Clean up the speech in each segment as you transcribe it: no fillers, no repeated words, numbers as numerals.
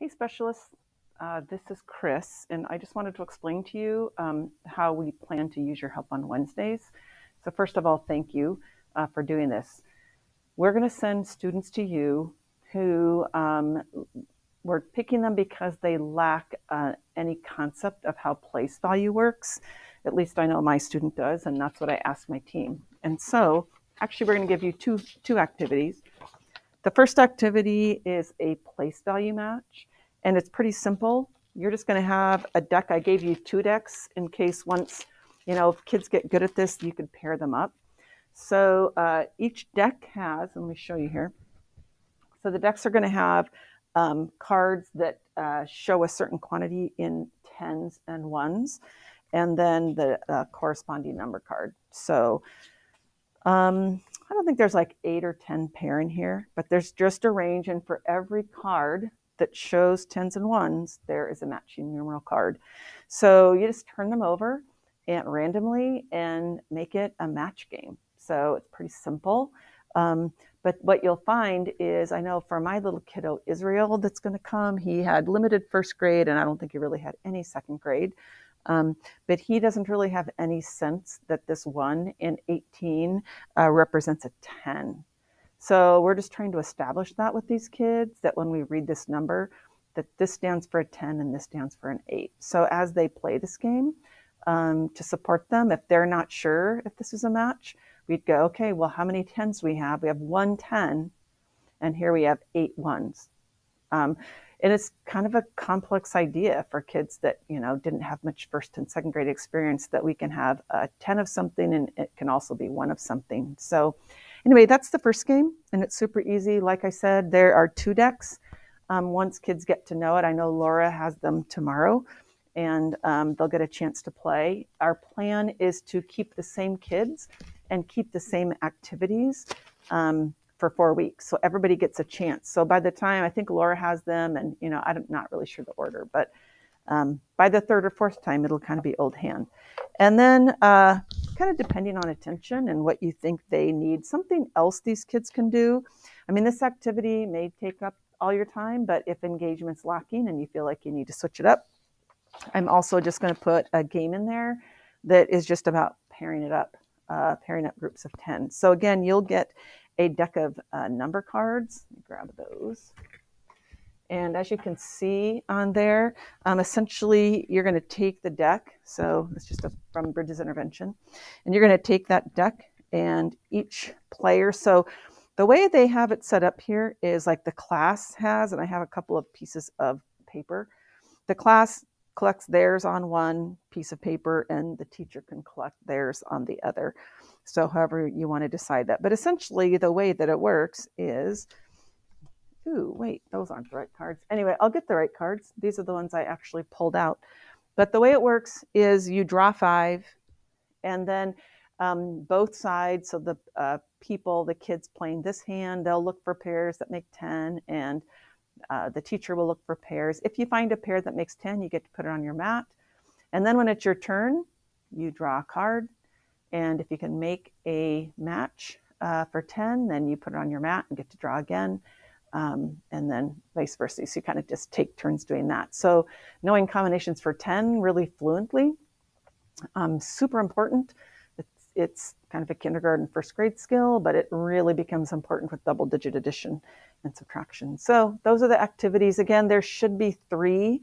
Hey, specialists. This is Chris, and I just wanted to explain to you how we plan to use your help on Wednesdays. So first of all, thank you for doing this. We're going to send students to you who we're picking them because they lack any concept of how place value works. At least I know my student does, and that's what I asked my team. And so actually we're going to give you two activities. The first activity is a place value match, and it's pretty simple. You're just going to have a deck. I gave you 2 decks in case once, if kids get good at this, you could pair them up. So each deck has, let me show you here. So the decks are going to have cards that show a certain quantity in tens and ones, and then the corresponding number card. So I don't think there's like 8 or 10 pair in here, but there's just a range. And for every card that shows tens and ones, there is a matching numeral card. So you just turn them over and randomly and make it a match game. So it's pretty simple. But what you'll find is, I know for my little kiddo, Israel, that's going to come, he had limited first grade, and I don't think he really had any second grade. But he doesn't really have any sense that this 1 in 18 represents a 10. So we're just trying to establish that with these kids, that when we read this number, that this stands for a 10 and this stands for an 8. So as they play this game, to support them, if they're not sure if this is a match, we'd go, okay, well, how many 10s do we have? We have 1 10, and here we have 8 1s. And it's kind of a complex idea for kids that, didn't have much first and second grade experience, that we can have a 10 of something and it can also be 1 of something. So anyway, that's the first game, and it's super easy. Like I said, there are 2 decks. Once kids get to know it, I know Laura has them tomorrow, and they'll get a chance to play. Our plan is to keep the same kids and keep the same activities for 4 weeks. So everybody gets a chance. So by the time, I think Laura has them, and I'm not really sure the order, but by the 3rd or 4th time, it'll kind of be old hand. And then kind of depending on attention and what you think they need, something else these kids can do. I mean, this activity may take up all your time, but if engagement's lacking and you feel like you need to switch it up, I'm also just going to put a game in there that is just about pairing it up, pairing up groups of 10. So again, you'll get a deck of number cards. Let me grab those. And as you can see on there, essentially you're going to take the deck. So it's just from Bridges Intervention. And you're going to take that deck, and each player, so the way they have it set up here is like the class has, and I have a couple of pieces of paper. The class collects theirs on one piece of paper, and the teacher can collect theirs on the other. So however you want to decide that. But essentially the way that it works is, ooh, wait, those aren't the right cards. Anyway, I'll get the right cards. These are the ones I actually pulled out. But the way it works is you draw 5, and then both sides, so the people, the kids playing this hand, they'll look for pairs that make 10, and the teacher will look for pairs. If you find a pair that makes 10, you get to put it on your mat. And then when it's your turn, you draw a card. And if you can make a match for 10, then you put it on your mat and get to draw again. And then vice versa. So you kind of just take turns doing that. So knowing combinations for 10 really fluently, super important. It's kind of a kindergarten, first grade skill, but it really becomes important with double-digit addition and subtraction. So those are the activities. Again, there should be 3.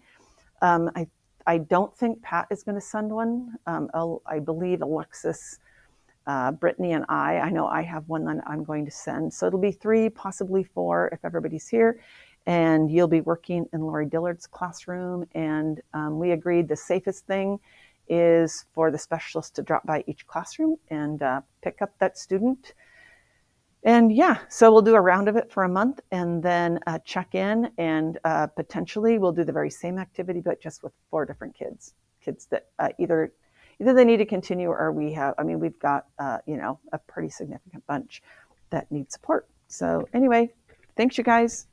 I don't think Pat is going to send one. I believe Alexis, Brittany, and I know I have one that I'm going to send. So it'll be 3, possibly 4 if everybody's here. And you'll be working in Lori Dillard's classroom. And we agreed the safest thing is for the specialist to drop by each classroom and pick up that student. And yeah, so we'll do a round of it for a month, and then check in, and potentially we'll do the very same activity, but just with 4 different kids that either they need to continue, or we've got, a pretty significant bunch that need support. So anyway, thanks you guys.